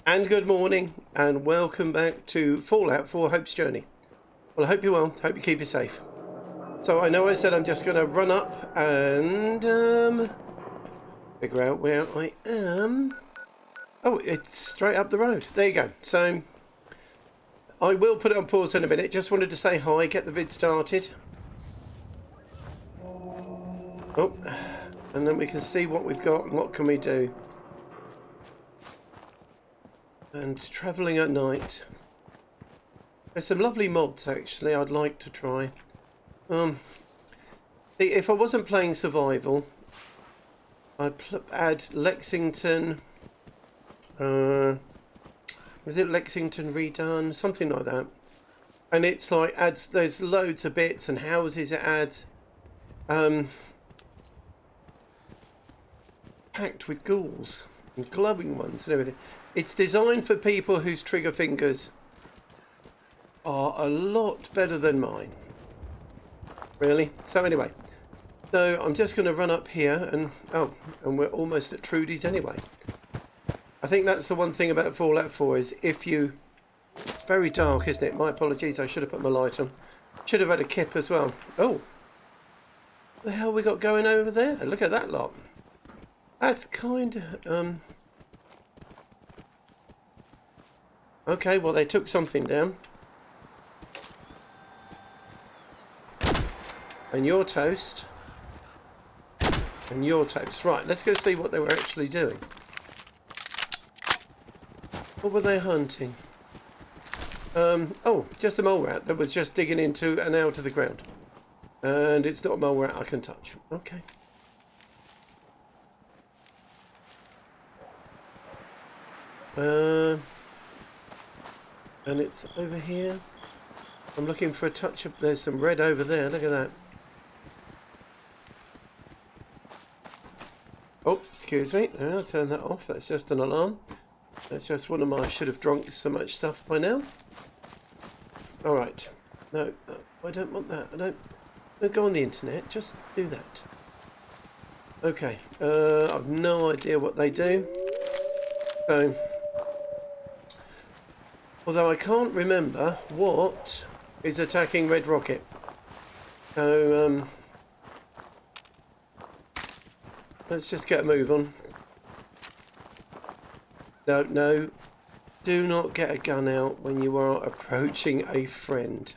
And good morning, and welcome back to Fallout 4 Hope's Journey. Well, I hope you're well. Hope you keep you safe. So I know I said I'm just going to run up and figure out where I am. Oh, it's straight up the road. There you go. So I will put it on pause in a minute. Just wanted to say hi, get the vid started. Oh, and then we can see what we've got and what can we do. And travelling at night. There's some lovely mods actually I'd like to try. If I wasn't playing survival, I'd add Lexington. Was it Lexington redone? Something like that. And it's like adds. There's loads of bits and houses it adds. Packed with ghouls and glowing ones and everything. It's designed for people whose trigger fingers are a lot better than mine. Really. So anyway. So I'm just going to run up here and we're almost at Trudy's anyway. I think that's the one thing about Fallout 4 is if you... It's very dark, isn't it? My apologies, I should have put my light on. Should have had a kip as well. Oh! What the hell we got going over there? Look at that lot. That's kind of... Okay, well they took something down. And you're toast. And you're toast. Right, let's go see what they were actually doing. What were they hunting? Oh, just a mole rat that was just digging into and out of the ground. And it's not a mole rat I can touch. Okay. And it's over here. I'm looking for a touch of... There's some red over there. Look at that. Oh, excuse me. I'll turn that off. That's just an alarm. That's just one of my... I should have drunk so much stuff by now. Alright. No, I don't want that. Don't go on the internet. Just do that. Okay. I've no idea what they do. So... Although I can't remember what is attacking Red Rocket. So, let's just get a move on. No. Do not get a gun out when you are approaching a friend.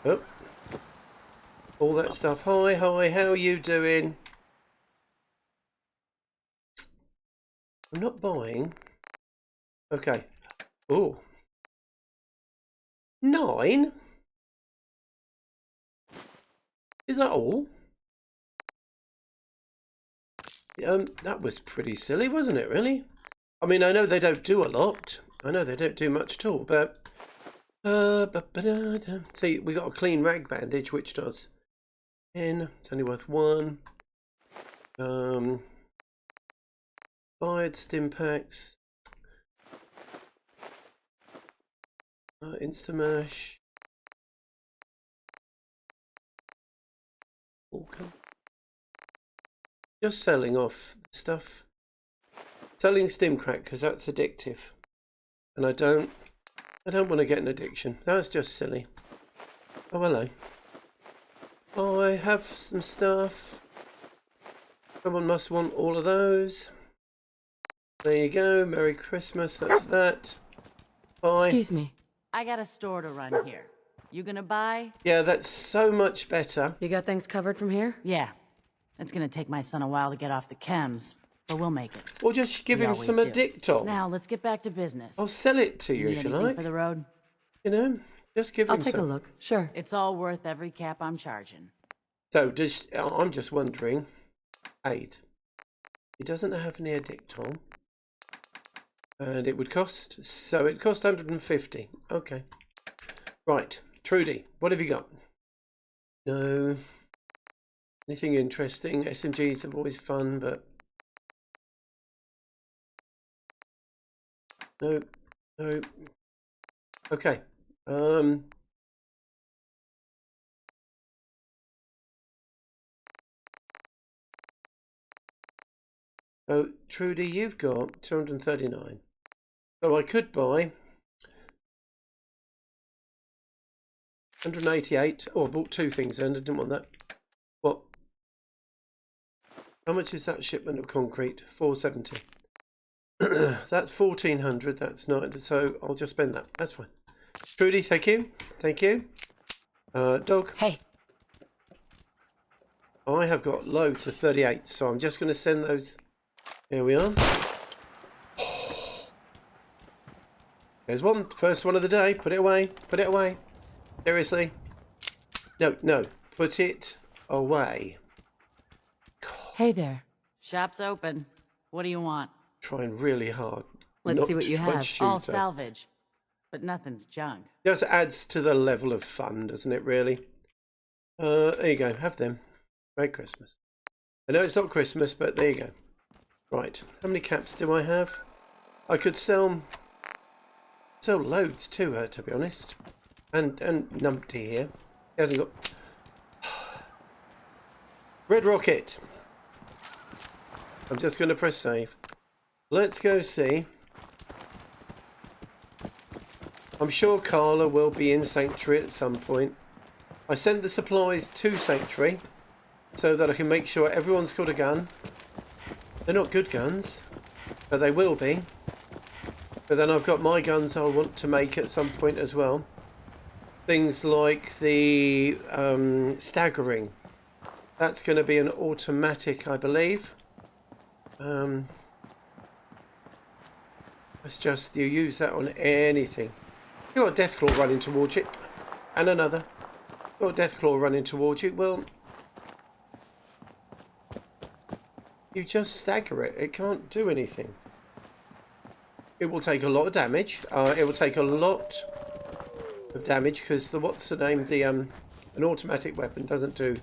Oh. All that stuff. Hi, how are you doing? I'm not buying. Okay. Oh. 9? Is that all? That was pretty silly, wasn't it, really? I mean, I know they don't do a lot. I know they don't do much at all, but... See, we got a clean rag bandage, which does 10. It's only worth 1. Fired stim packs. Instamash. Okay. Just selling off stuff. Selling stim crack because that's addictive, and I don't want to get an addiction. That's just silly. Oh, hello. I have some stuff. Someone must want all of those. There you go. Merry Christmas. That's that. Bye. Excuse me. I got a store to run here. You gonna buy? Yeah, that's so much better. You got things covered from here? Yeah. It's gonna take my son a while to get off the chems, but we'll make it. Or just give We him always some do. Addictol. Now, let's get back to business. I'll sell it to you Need if you anything like. for the road? You know, just give him I'll take some. a look. Sure. It's all worth every cap I'm charging. So, I'm just wondering, Aid, he doesn't have any Addictol, and it would cost, so it cost 150. Okay. Right, Trudy, what have you got? No. Anything interesting? SMGs are always fun, but... No. Okay. Oh, Trudy, you've got 239. So I could buy 188. Oh, I bought two things then. I didn't want that. What? How much is that shipment of concrete? 470. That's 1400. That's not. So I'll just spend that. That's fine. Trudy, thank you. Thank you. Dog. Hey. I have got loads of 38, so I'm just going to send those. Here we are. There's one. First one of the day. Put it away. Put it away. Seriously. No, no. Put it away. Hey there. Shop's open. What do you want? Trying really hard. Let's see what you have. All All salvage. But nothing's junk. Just adds to the level of fun, doesn't it, really? There you go. Have them. Merry Christmas. I know it's not Christmas, but there you go. Right. How many caps do I have? I could sell loads to her, to be honest. And Numpty here. He hasn't got... Red Rocket. I'm just going to press save. Let's go see. I'm sure Carla will be in Sanctuary at some point. I sent the supplies to Sanctuary so that I can make sure everyone's got a gun. They're not good guns, but they will be. But then I've got my guns I want to make at some point as well. Things like the staggering. That's going to be an automatic, I believe. It's just, you use that on anything. You've got a Deathclaw running towards you. And another. You've got a Deathclaw running towards you. Well, you just stagger it. It can't do anything. It will take a lot of damage. It will take a lot of damage because the, what's the name? The an automatic weapon doesn't do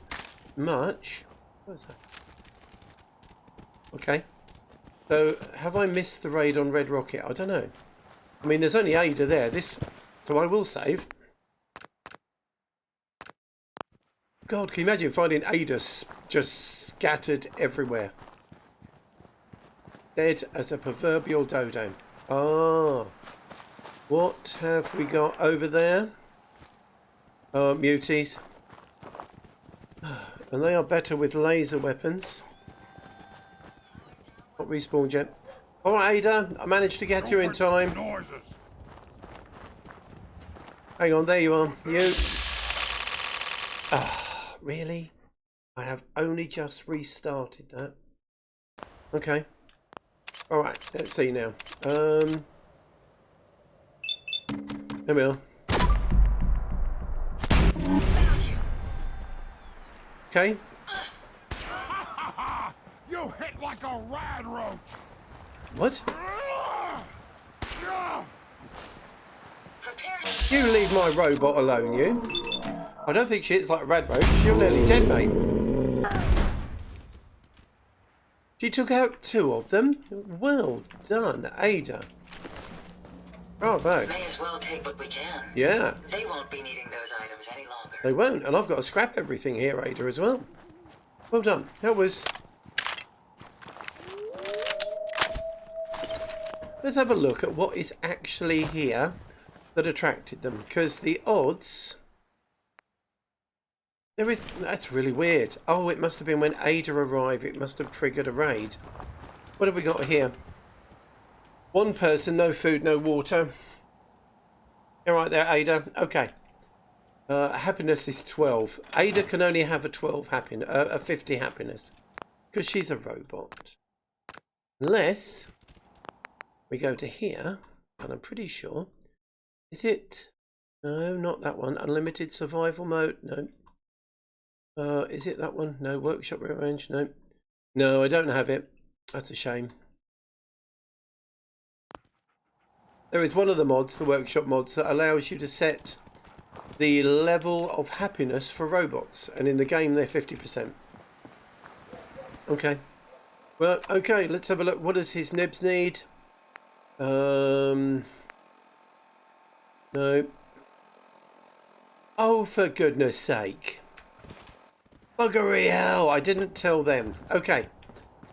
much. What's that? Okay. So have I missed the raid on Red Rocket? I don't know. I mean, there's only Ada there. So I will save. God, can you imagine finding Ada just scattered everywhere? Dead as a proverbial dodo. Ah. What have we got over there? Oh, muties. And they are better with laser weapons. Not respawn yet. Alright, Ada. I managed to get you in time. Hang on, there you are. You. Ah, really? I have only just restarted that. Okay. Alright, let's see now. There we are. Okay. You hit like a rad roach. What? You leave my robot alone, you. I don't think she hits like a rad roach. You're nearly dead, mate. She took out two of them. Well done, Ada. Bravo. May as well take what we can. Yeah. They won't be needing those items any longer. They won't, and I've got to scrap everything here, Ada, as well. Well done. That was... Let's have a look at what is actually here that attracted them, because the odds... There is... That's really weird. Oh, it must have been when Ada arrived. It must have triggered a raid. What have we got here? One person, no food, no water. You're right there, Ada. Okay. Happiness is 12. Ada can only have a 50 happiness. Because she's a robot. Unless we go to here, and I'm pretty sure. Is it? No, not that one. Unlimited survival mode. No. Is it that one? No. Workshop rearrange. No. No, I don't have it. That's a shame. There is one of the mods, the workshop mods, that allows you to set the level of happiness for robots, and in the game they're 50%. Okay. Well, okay, let's have a look. What does his nibs need? No. Oh, for goodness sake. Buggery hell, I didn't tell them. Okay.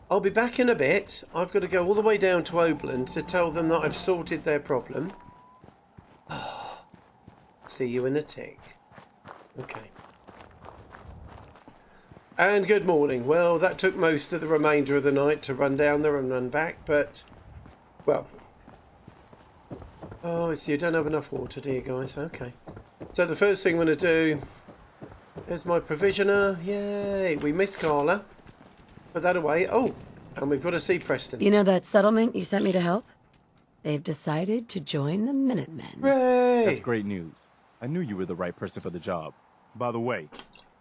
I'll be back in a bit. I've got to go all the way down to Oberlin to tell them that I've sorted their problem. See you in a tick. Okay. And good morning. Well, that took most of the remainder of the night to run down there and run back, but, well. Oh, so you don't have enough water, do you guys? Okay. So the first thing I'm going to do, there's my provisioner. Yay, we missed Carla. Put that away. Oh, and we've got to see Preston. You know that settlement you sent me to help? They've decided to join the Minutemen. Hooray! That's great news. I knew you were the right person for the job. By the way,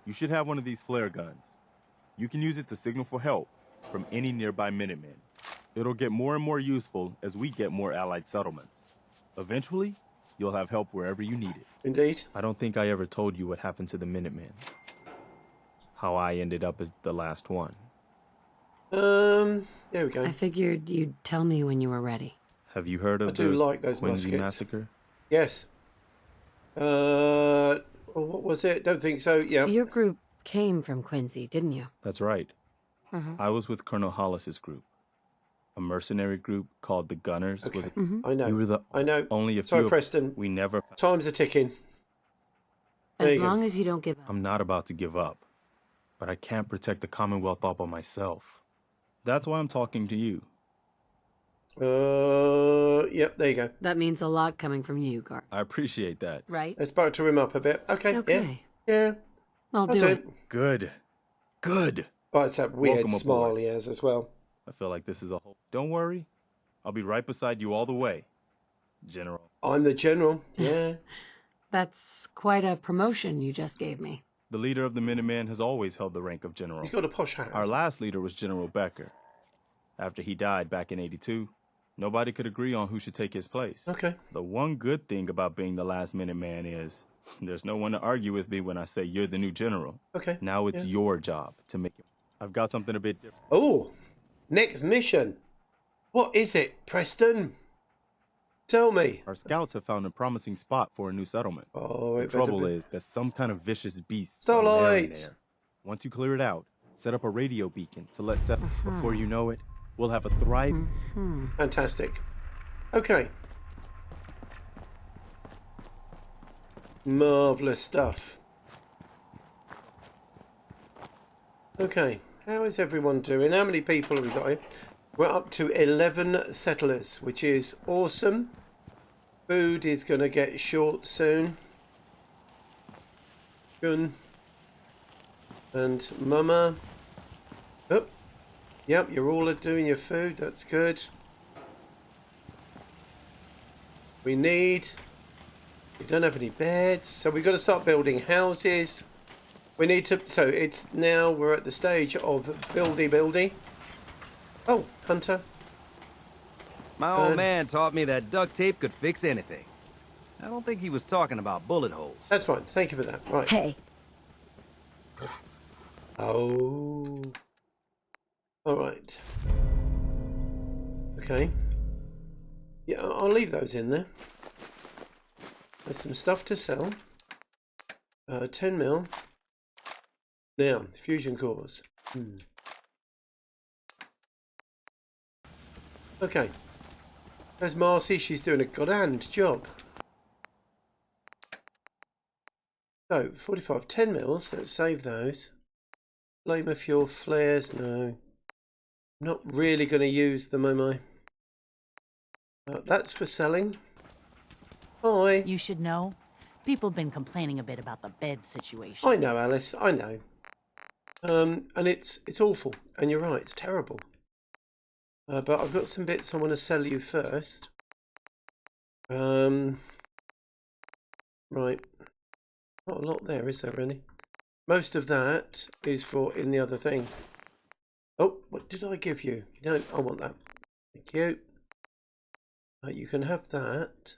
you should have one of these flare guns. You can use it to signal for help from any nearby Minutemen. It'll get more and more useful as we get more allied settlements. Eventually, you'll have help wherever you need it. Indeed. I don't think I ever told you what happened to the Minutemen. How I ended up as the last one. There we go. I figured you'd tell me when you were ready. Have you heard of I do the like those Quincy muskets. massacre? Yes. What was it? Don't think so. Yeah. Your group came from Quincy, didn't you? That's right. I was with Colonel Hollis's group. A mercenary group called the Gunners. Okay. Was I know. We were the I know. only a Sorry, few. Preston. We never. Time's are ticking. There As you go. long as you don't give up. I'm not about to give up, but I can't protect the Commonwealth all by myself. That's why I'm talking to you. Yep, there you go. That means a lot coming from you, Gar. I appreciate that. Right? Let's butter him up a bit. Okay. Okay. Yeah. I'll do it. Good. Good. Oh, it's that weird Welcome smile aboard. he has as well. I feel like this is a whole. Don't worry. I'll be right beside you all the way, General. I'm the general. Yeah. That's quite a promotion you just gave me. The leader of the Minutemen has always held the rank of general. He's got a posh hat. Our last leader was General Becker. After he died back in '82, nobody could agree on who should take his place. Okay. The one good thing about being the last Minuteman is there's no one to argue with me when I say you're the new general. Okay. Now it's your job to make it. I've got something a bit different. Oh, next mission. What is it, Preston? Tell me. Our scouts have found a promising spot for a new settlement. Oh, The it better trouble be. is that some kind of vicious beast Starlight. there. Once you clear it out, set up a radio beacon to let set. Before you know it, we'll have a thriving. Fantastic. Okay. Marvellous stuff. Okay. How is everyone doing? How many people have we got here? We're up to 11 settlers, which is awesome. Food is going to get short soon. Gun. And Mama. Oh. Yep, you're all doing your food. That's good. We don't have any beds, so we've got to start building houses. We need to, so it's now, we're at the stage of buildy. Oh, Hunter. My old man taught me that duct tape could fix anything. I don't think he was talking about bullet holes. That's fine. Thank you for that. Right. Hey. Oh. All right. Okay. Yeah, I'll leave those in there. There's some stuff to sell. 10 mil. Now, fusion cores. Okay. There's Marcy. She's doing a god-hand job. So, 45. 10 mils. Let's save those. Flamer fuel flares. No. I'm not really going to use them, am I? That's for selling. Hi. You should know. People have been complaining a bit about the bed situation. I know, Alice. I know. And it's awful. And you're right. It's terrible. But I've got some bits I want to sell you first. Right. Not a lot there, is there, really? Most of that is for in the other thing. Oh, what did I give you? No, I want that. Thank you. You can have that.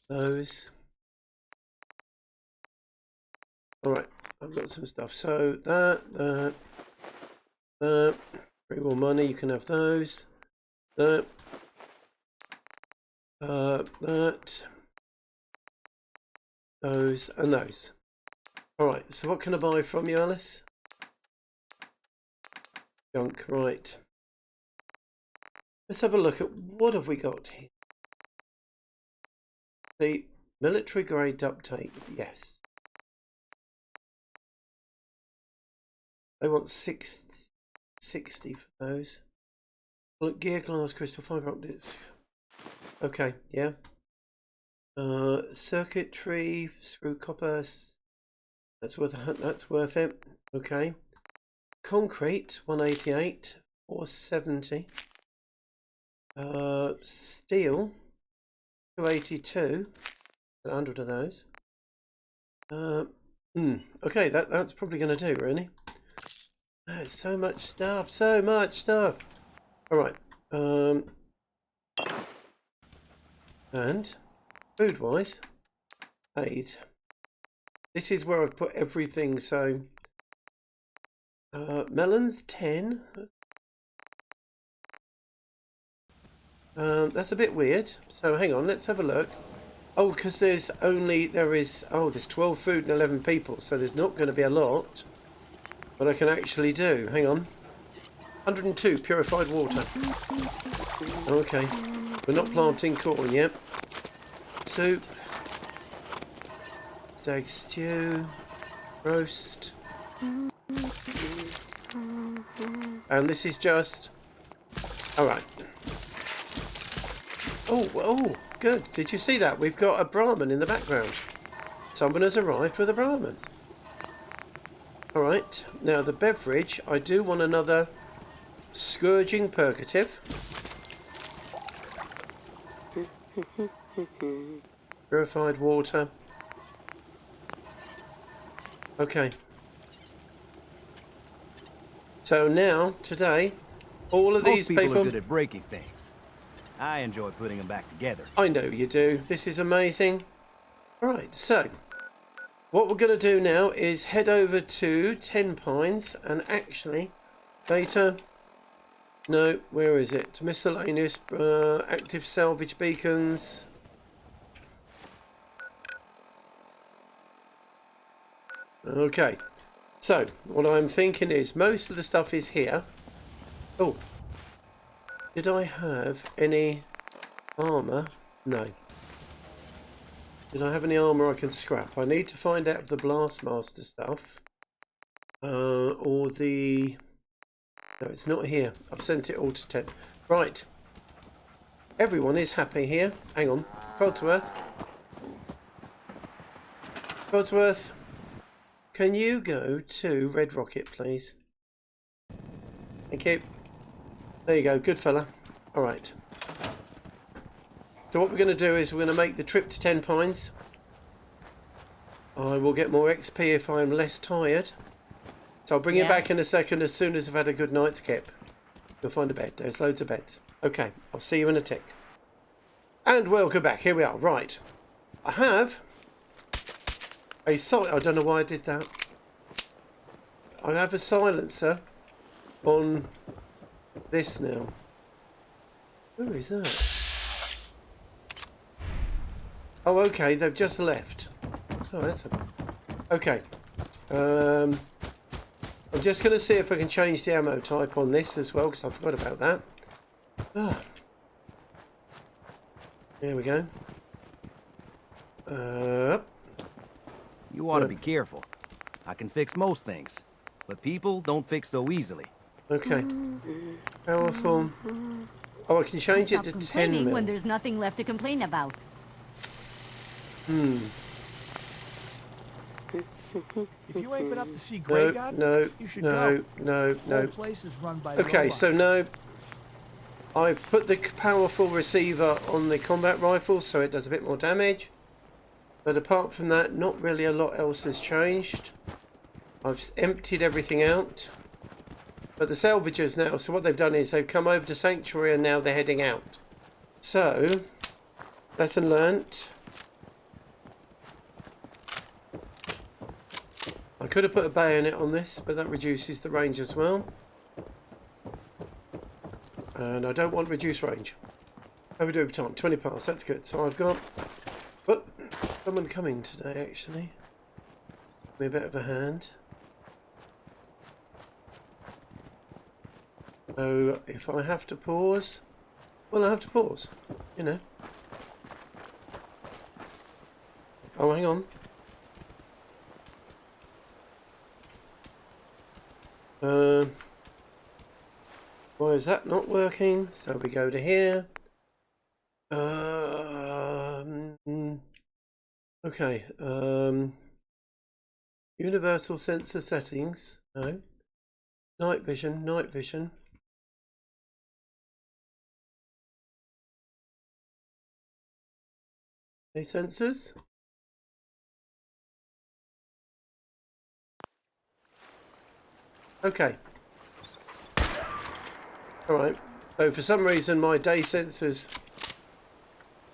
Those. Alright, I've got some stuff. So that. Free more money, you can have those. That. Those and those. Alright, so what can I buy from you, Alice? junk. Right. Let's have a look at what have we got here. The military grade duct tape. Yes. They want 60 for those. Look, gear, glass, crystal, fibre optics. Okay, yeah. Circuitry, screw, copper. That's worth it. Okay. Concrete, 188, 470. Steel, 282. 100 of those. Okay, that's probably going to do, really. There's so much stuff, so much stuff. All right. And food-wise, aid. This is where I've put everything. So melons 10. That's a bit weird. So hang on, let's have a look. Oh, because there's 12 food and 11 people, so there's not going to be a lot. But I can actually do. Hang on. 102 purified water. Okay. We're not planting corn yet. Soup. Stag stew. Roast. And this is just... Alright. Oh, good. Did you see that? We've got a Brahmin in the background. Someone has arrived with a Brahmin. Alright. Now the beverage, I do want another scourging purgative. Purified water. Okay. So now, today, all of these people are good at breaking things. I enjoy putting them back together. I know you do. This is amazing. Alright, so what we're going to do now is head over to 10 Pines and actually, data. No, where is it? Miscellaneous, active salvage beacons. Okay, so what I'm thinking is most of the stuff is here. Oh, did I have any armour? No. Did I have any armour I can scrap? I need to find out if the Blastmaster stuff or the... No, it's not here. I've sent it all to 10. Right. Everyone is happy here. Hang on. Codsworth. Codsworth. Can you go to Red Rocket, please? Thank you. There you go. Good fella. Alright. So what we're going to do is we're going to make the trip to 10 Pines. I will get more XP if I'm less tired. So I'll bring you back in a second as soon as I've had a good night's kip. You'll find a bed. There's loads of beds. Okay, I'll see you in a tick. And welcome back. Here we are. Right. I have a I don't know why I did that. I have a silencer on this now. Where is that? Oh, okay. They've just left. Oh, that's a... Okay. I'm just going to see if I can change the ammo type on this as well, because I forgot about that. Ah. There we go. You want to be careful. I can fix most things, but people don't fix so easily. Okay. Powerful. Oh, I can change it to 10 mil. When there's nothing left to complain about. If you ain't been up to see Grey God, you should go. No. The place is run by Okay, robots. so no. I put the powerful receiver on the combat rifle so it does a bit more damage. But apart from that, not really a lot else has changed. I've emptied everything out. But the salvagers now, so what they've done is they've come over to Sanctuary and now they're heading out. So, lesson learnt. I could have put a bayonet on this, but that reduces the range as well. And I don't want reduced range. How we do over time? 20 past, that's good. So I've got... Oh, someone coming today, actually. Give me a bit of a hand. So if I have to pause, well, I have to pause, you know. Oh, hang on. Why is that not working? So we go to here. Okay. Universal sensor settings. No. Night vision. Night vision. Any sensors? Okay. Alright. So for some reason my day sensors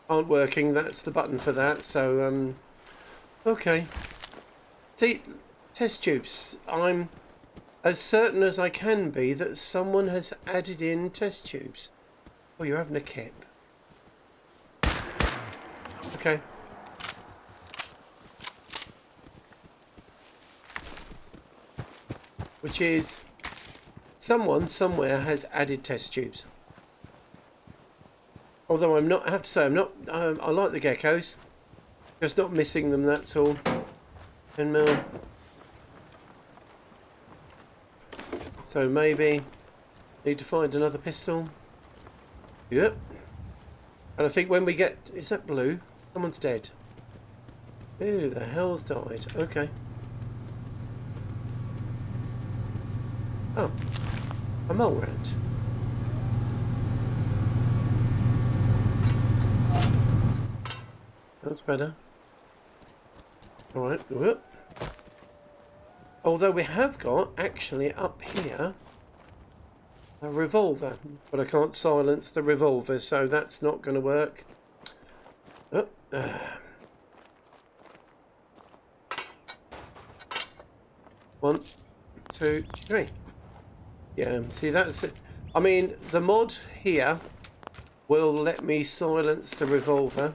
aren't working. That's the button for that. So, okay. See, test tubes. I'm as certain as I can be that someone has added in test tubes. Oh, you're having a kip. Okay. Which is someone somewhere has added test tubes. Although I have to say I'm not. I like the geckos, just not missing them. That's all. 10 mil. So maybe need to find another pistol. Yep. And I think when we get, is that blue? Someone's dead. Who the hell's died? Okay. Oh, a mole rat. That's better. Alright, whoop. Although we have got, actually, up here, a revolver. But I can't silence the revolver, so that's not going to work. Oh, 1, 2, 3. Yeah, see that's the... I mean, the mod here will let me silence the revolver.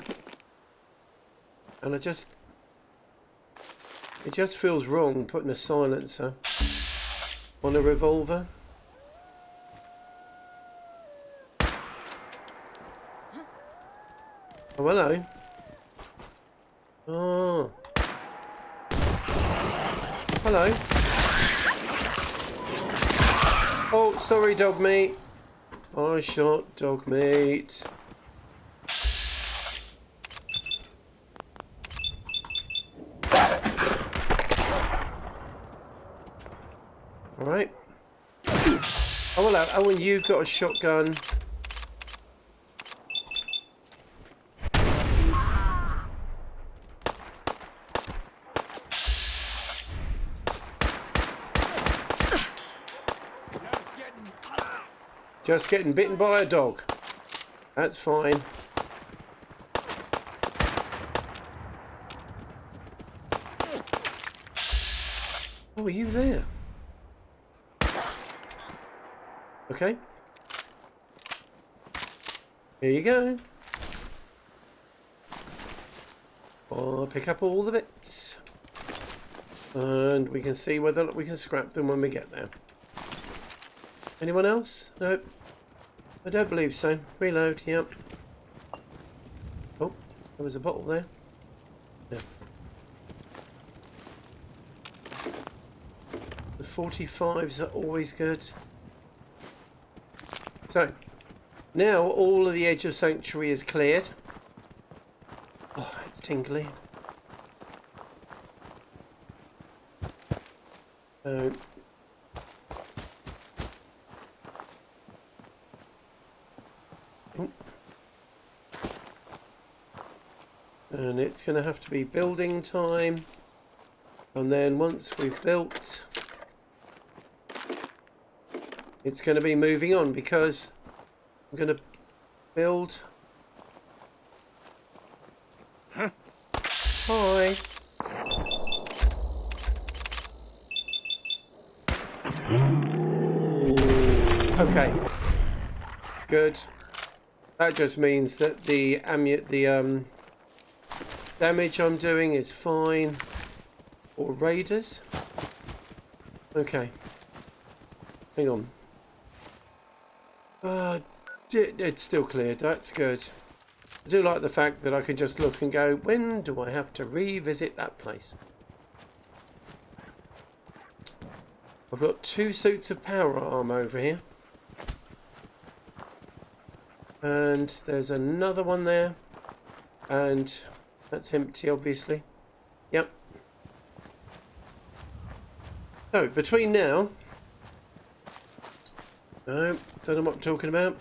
And it just feels wrong putting a silencer on a revolver. Oh, hello. Oh. Hello. Oh, sorry, dog meat. I shot dog meat. Alright. Oh, hello. Oh, and you've got a shotgun. Just getting bitten by a dog. That's fine. Oh, are you there? Okay. Here you go. I'll pick up all the bits. And we can see whether we can scrap them when we get there. Anyone else? Nope. I don't believe so. Reload, yep. Oh, there was a bottle there. Yeah. The 45s are always good. So, now all of the edge of Sanctuary is cleared. Oh, it's tingly. So, and it's going to have to be building time, and then once we've built, it's going to be moving on, because I'm going to build. Hi. Okay. Good. That just means that the damage I'm doing is fine. Or raiders. Okay. Hang on. It's still cleared. That's good. I do like the fact that I can just look and go, when do I have to revisit that place? I've got 2 suits of power arm over here. And there's another one there. And that's empty, obviously. Yep. So, between now... No, don't know what I'm talking about.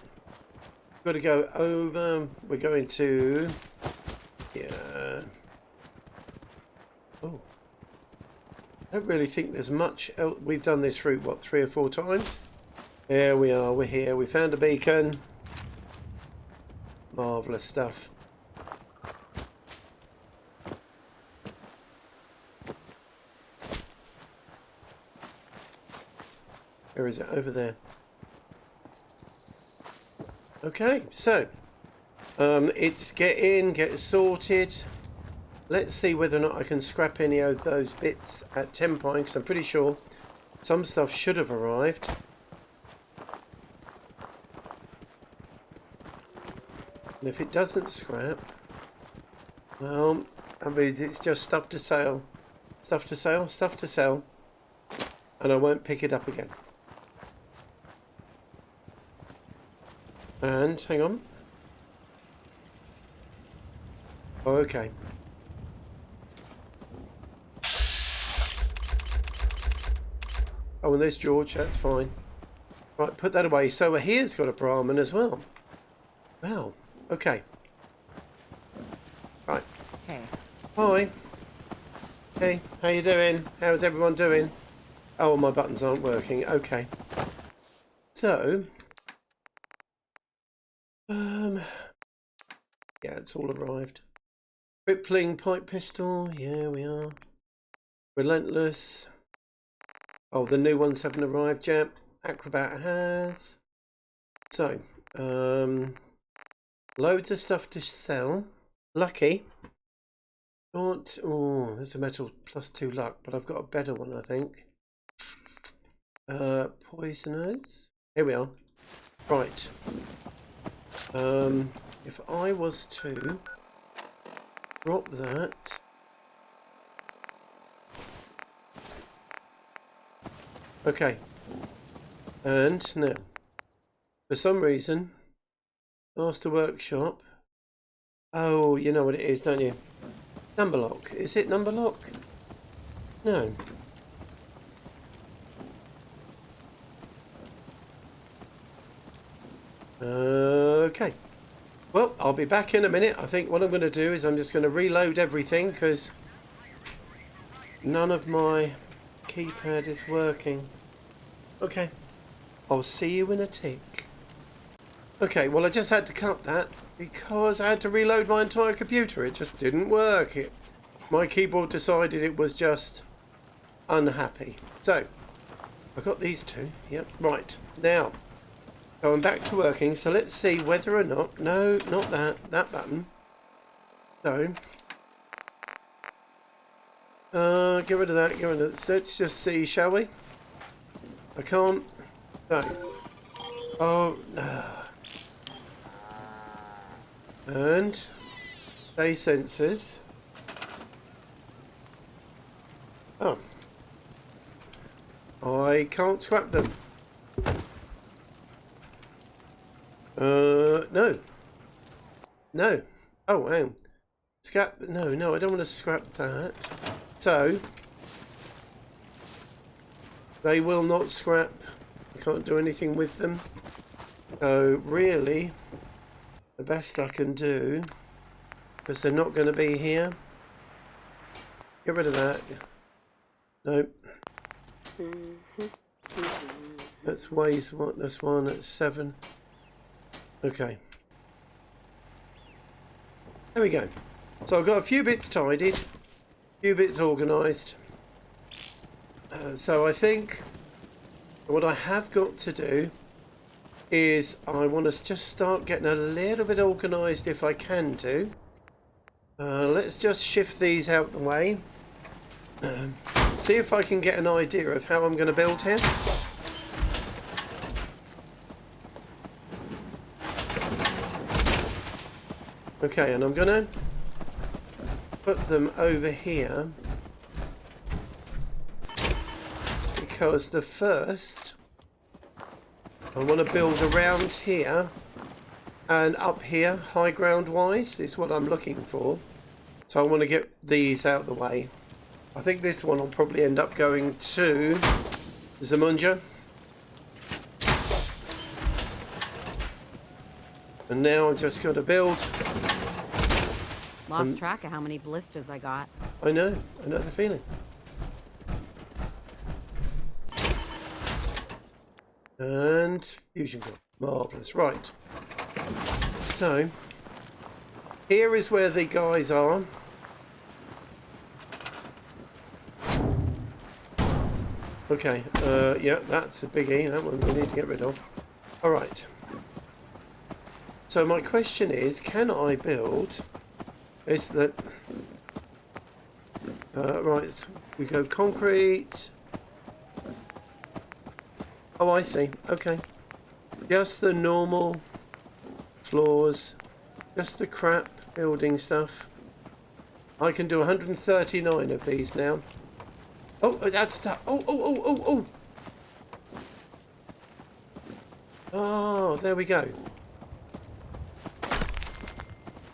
Got to go over. We're going to... Yeah. Oh. I don't really think there's much else. We've done this route, what, 3 or 4 times? Here we are, we're here. We found a beacon. Marvellous stuff. Where is it? Over there. Okay, so it's get in, get sorted. Let's see whether or not I can scrap any of those bits at 10 Pine, because I'm pretty sure some stuff should have arrived. And if it doesn't scrap, well, that means it's just stuff to sell. Stuff to sell, stuff to sell. And I won't pick it up again. And, hang on. Oh, okay. Oh, and there's George, that's fine. Right, put that away. So here's got a Brahmin as well. Wow, okay. Right. Hey. Hi. Hey, how you doing? How's everyone doing? Oh, my buttons aren't working. Okay. So... yeah, it's all arrived. Rippling pipe pistol. Yeah, we are. Relentless. Oh, the new ones haven't arrived yet. Acrobat has. So, loads of stuff to sell. Lucky. Got, oh, there's a metal +2 luck, but I've got a better one, I think. Poisoners. Here we are. Right. If I was to drop that, okay, and now, for some reason, Master Workshop, oh, you know what it is, don't you? Number lock. Is it number lock? No. Okay. Well, I'll be back in a minute. I think what I'm going to do is I'm just going to reload everything because none of my keypad is working. Okay. I'll see you in a tick. Okay, well I just had to cut that because I had to reload my entire computer. It just didn't work. My keyboard decided it was just unhappy. So, I've got these 2. Yep, right. Now, going back to working, so let's see whether or not... No, not that. That button. So... get rid of that, get rid of that. Let's just see, shall we? I can't... No. Oh, no. And... Day sensors. Oh. I can't scrap them. No. No. Oh, hang on. Scrap, no, I don't want to scrap that. So, they will not scrap. I can't do anything with them. So, really, the best I can do, because they're not going to be here, get rid of that. Nope. That's weighs what? That's 1, that's 7. Okay. There we go. So I've got a few bits tidied, a few bits organised. So I think what I have got to do is I want to just start getting a little bit organised if I can do. Let's just shift these out the way. See if I can get an idea of how I'm going to build here. Okay, and I'm gonna put them over here because the first I want to build around here and up here, high ground wise, is what I'm looking for. So I want to get these out of the way. I think this one will probably end up going to Zamunja. And now I'm just going to build. Lost track of how many blisters I got. I know the feeling. And fusion core. Marvellous. Right. So, here is where the guys are. Okay, yeah, that's a biggie. That one we need to get rid of. Alright. So my question is, can I build... Is that... right, so we go concrete... Oh, I see. Okay. Just the normal floors. Just the crap building stuff. I can do 139 of these now. Oh, that's tough. Oh. Oh, there we go.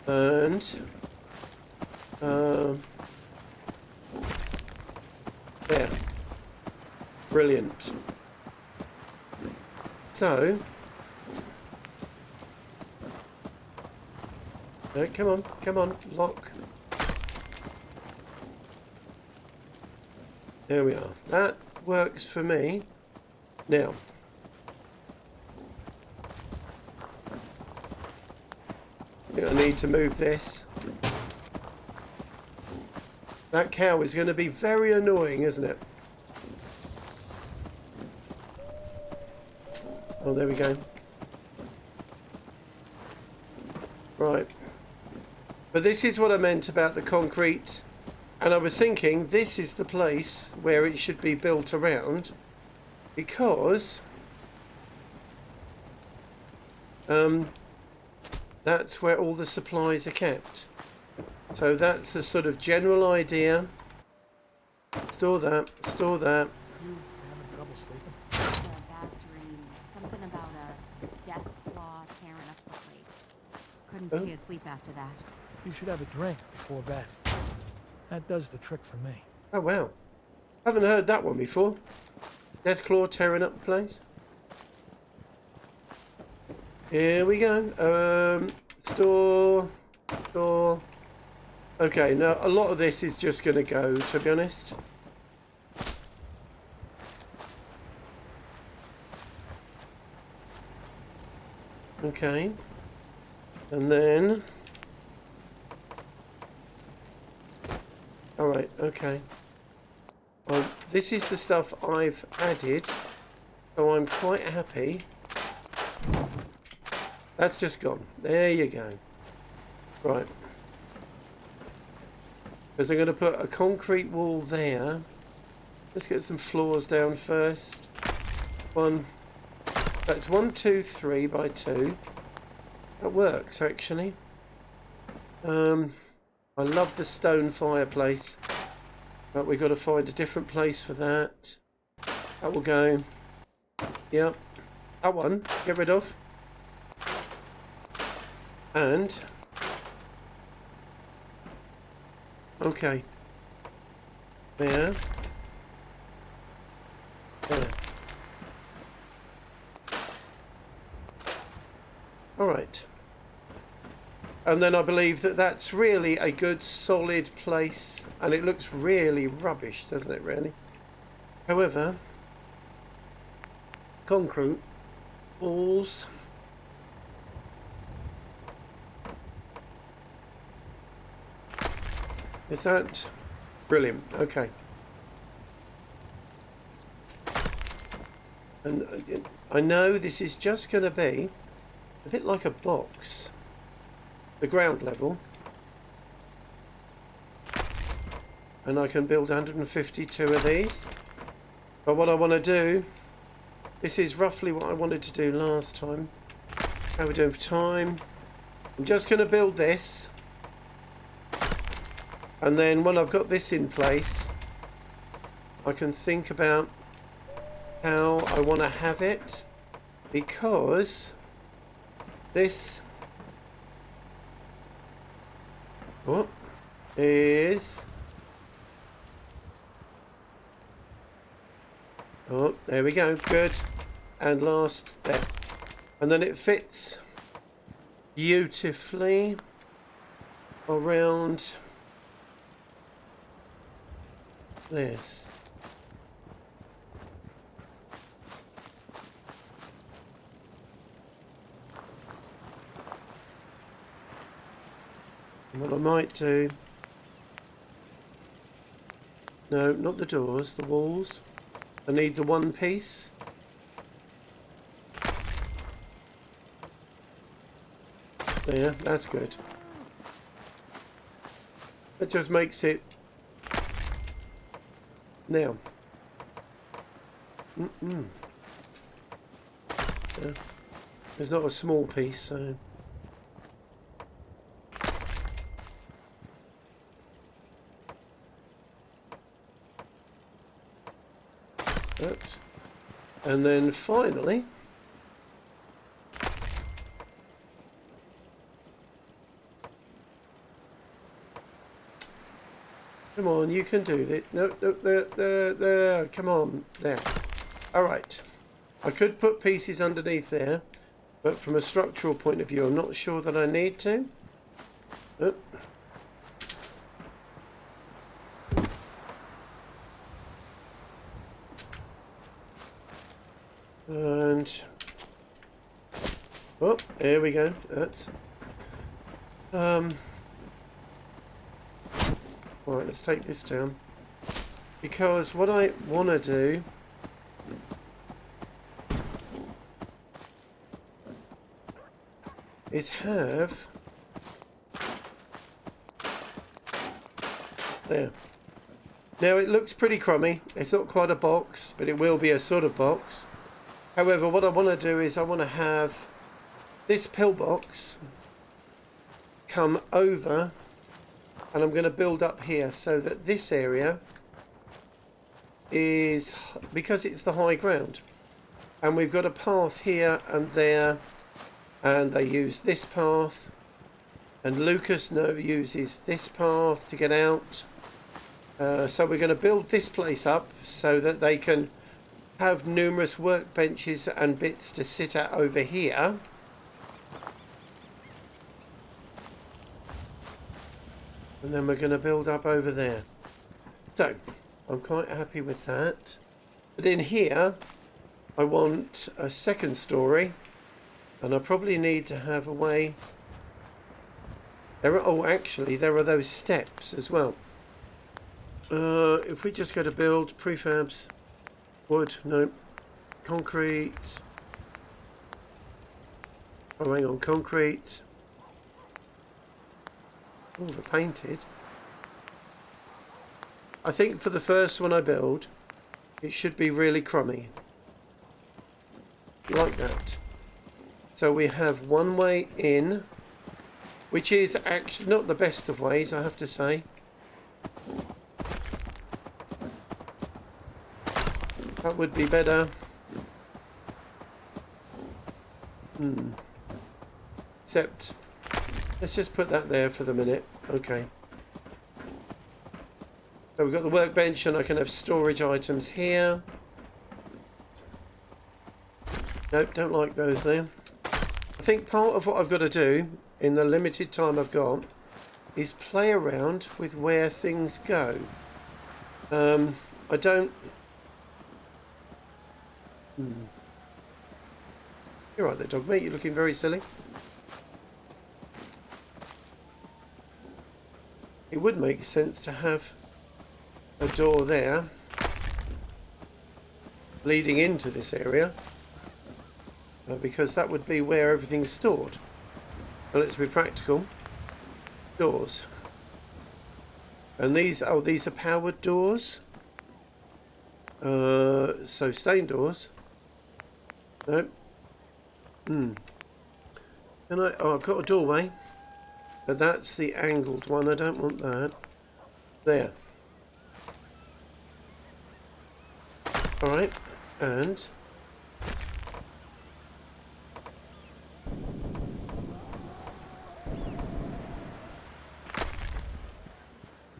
And... there. Brilliant. So, come on, lock. There we are. That works for me. Now, I think I need to move this. That cow is going to be very annoying, isn't it? Oh, there we go. Right. But this is what I meant about the concrete. And I was thinking this is the place where it should be built around. Because... that's where all the supplies are kept. So that's the sort of general idea. Store that, store that. You having trouble sleeping? A bad dream. Something about a death claw tearing up the place. Couldn't stay asleep after that. You should have a drink before bed. That does the trick for me. Oh wow. Haven't heard that one before. Deathclaw tearing up the place. Here we go. Store. Okay, now a lot of this is just going to go, to be honest. Okay. And then... Alright, okay. Well, this is the stuff I've added, so I'm quite happy. That's just gone. There you go. Right. Because I'm going to put a concrete wall there. Let's get some floors down first. That's 1, 2, 3 by 2. That works, actually. I love the stone fireplace, but we've got to find a different place for that. That will go. Yep. That one, get rid of. And... okay. There. There. Alright. And then I believe that that's really a good solid place, and it looks really rubbish, doesn't it, really? However, concrete walls. Is that brilliant? Okay. And I know this is just going to be a bit like a box. The ground level, and I can build 152 of these. But what I want to do, this is roughly what I wanted to do last time. How are we doing for time? I'm just going to build this. And then when I've got this in place, I can think about how I want to have it. Because this is... Oh, there we go. Good. And last there. And then it fits beautifully around this. And what I might do... No, not the doors, the walls. I need the one piece. There, that's good. That just makes it... Now. Yeah. There's not a small piece, so... That. And then finally... Come on, you can do this. No, there. Come on, there. All right. I could put pieces underneath there, but from a structural point of view, I'm not sure that I need to. Oh. And oh, there we go. That's Alright, let's take this down. Because what I want to do is have... There. Now it looks pretty crummy. It's not quite a box, but it will be a sort of box. However, what I want to do is I want to have this pillbox come over, and I'm going to build up here so that this area is, because it's the high ground, and we've got a path here and there, and they use this path, and Lucas uses this path to get out. So we're going to build this place up so that they can have numerous workbenches and bits to sit at over here. And then we're going to build up over there. So, I'm quite happy with that. But in here, I want a second story. And I probably need to have a way... Oh, actually, there are those steps as well. If we just go to build, prefabs, wood, no, concrete. Oh, hang on, concrete. Oh, the painted. I think for the first one I build, it should be really crummy. Like that. So we have one way in, which is actually not the best of ways, I have to say. That would be better. Except, let's just put that there for the minute. Okay. So we've got the workbench and I can have storage items here. Nope, don't like those there. I think part of what I've got to do in the limited time I've got is play around with where things go. I don't... You're right there, dog mate. You're looking very silly. It would make sense to have a door there leading into this area, because that would be where everything's stored. Now let's be practical. Doors. And these, oh, these are powered doors. So stained doors. No. Can I? Oh, I've got a doorway. But that's the angled one. I don't want that. There. Alright. And...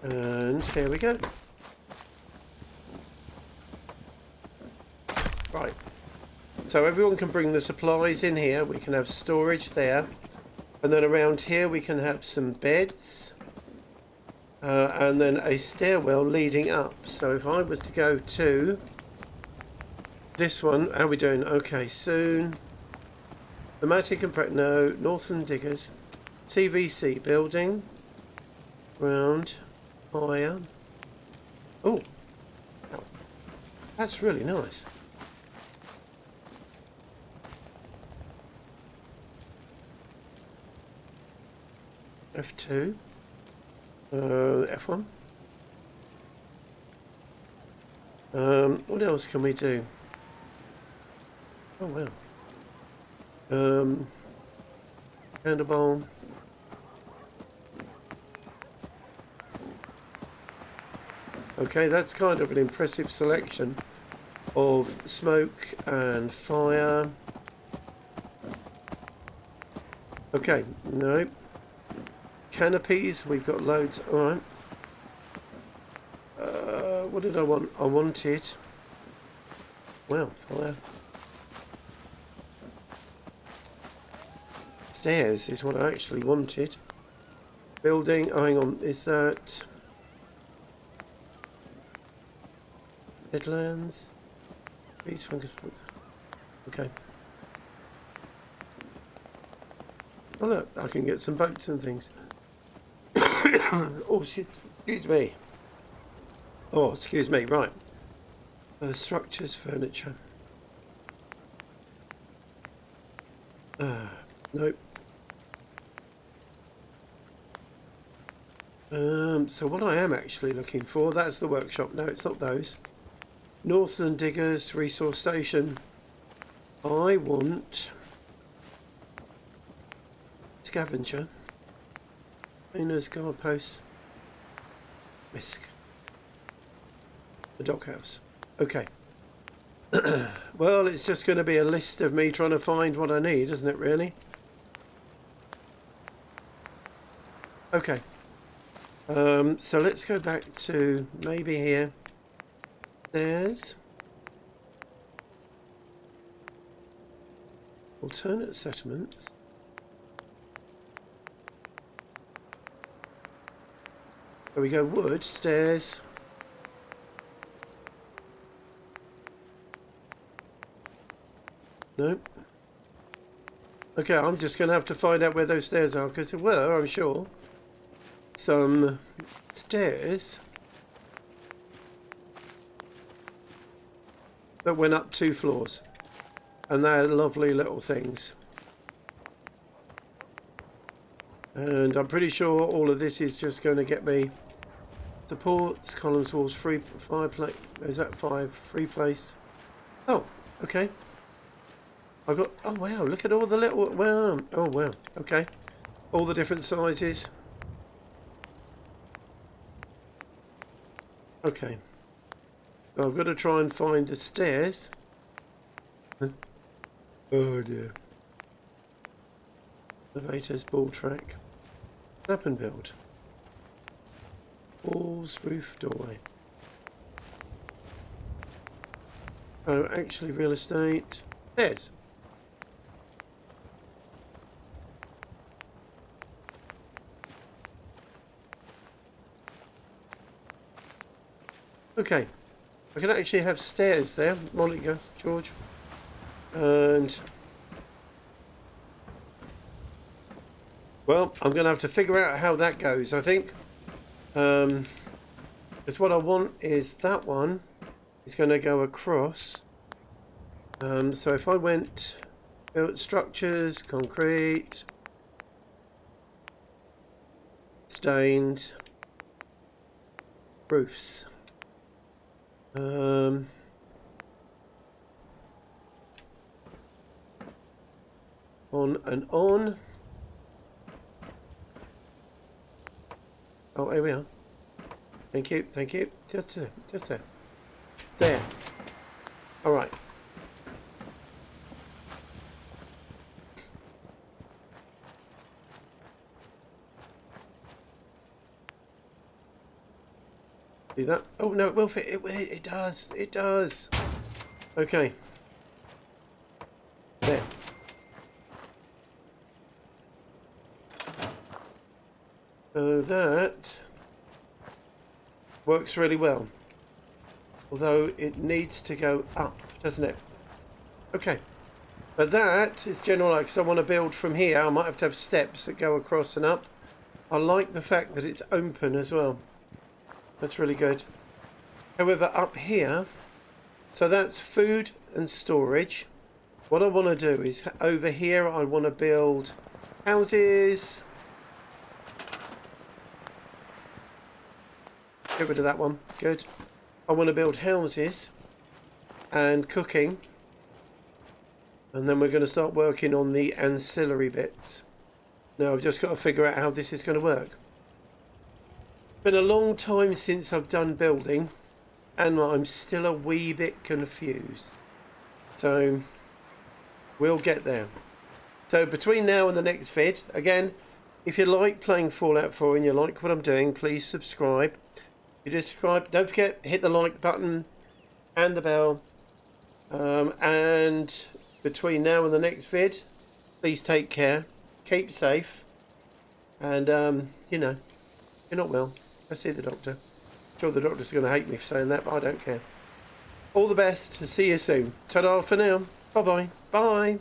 and here we go. Right. So everyone can bring the supplies in here. We can have storage there. And then around here we can have some beds. And then a stairwell leading up. So if I was to go to this one, how are we doing? Okay, soon. Thematic and no, Northland Diggers. CVC building. Ground. Fire. Oh. That's really nice. F2. F1. What else can we do? Oh wow. Candlebowl. Okay, that's kind of an impressive selection of smoke and fire. Okay, no. Canopies, we've got loads. Alright. What did I want? I wanted... wow, fire. Stairs is what I actually wanted. Building, oh, hang on, is that... Headlands? Trees, fungus, okay. Oh look, I can get some boats and things. Oh shit, excuse me. Oh, excuse me, right. Structures, furniture. Nope. So what I am actually looking for, that's the workshop. No, it's not those. Northland Diggers, resource station. I want scavenger. Miners, guard posts. Whisk. The doghouse. Okay. Well, it's just going to be a list of me trying to find what I need, isn't it, really? Okay. So let's go back to maybe here. There's alternate settlements. There we go. Wood, stairs. Nope. Okay, I'm just going to have to find out where those stairs are, because there were, I'm sure, some stairs that went up 2 floors. And they're lovely little things. And I'm pretty sure all of this is just going to get me supports, columns, walls, free fireplace. Is that 5? Free place. Oh, okay. I've got, oh wow, look at all the little, wow, oh wow, okay. All the different sizes. Okay. So I've got to try and find the stairs. Oh dear. Elevators, ball track. Snap and build. Walls, roof, doorway. Oh, actually real estate. Stairs. Okay. I can actually have stairs there. Morning, Gus, George. And... well, I'm going to have to figure out how that goes, I think. Because what I want is that one is going to go across. So if I went... built structures, concrete... stained... roofs. On and on. Oh, here we are. Thank you, thank you. Just there, just there. There. All right. Do that. Oh no, it will fit. It does. It does. Okay. There. So that works really well. Although it needs to go up, doesn't it? Okay. But that is general, because I want to build from here. I might have to have steps that go across and up. I like the fact that it's open as well. That's really good. However, up here, so that's food and storage. What I want to do is over here, I want to build houses. Get rid of that one. Good. I want to build houses and cooking. And then we're going to start working on the ancillary bits. Now, I've just got to figure out how this is going to work. Been a long time since I've done building, and I'm still a wee bit confused. So, we'll get there. So, between now and the next vid, again, if you like playing Fallout 4 and you like what I'm doing, please subscribe. If you subscribe, don't forget, hit the like button and the bell. And between now and the next vid, please take care, keep safe, and, you know, if you're not well, go see the doctor. I'm sure the doctor's going to hate me for saying that, but I don't care. All the best. See you soon. Ta-da for now. Bye-bye. Bye.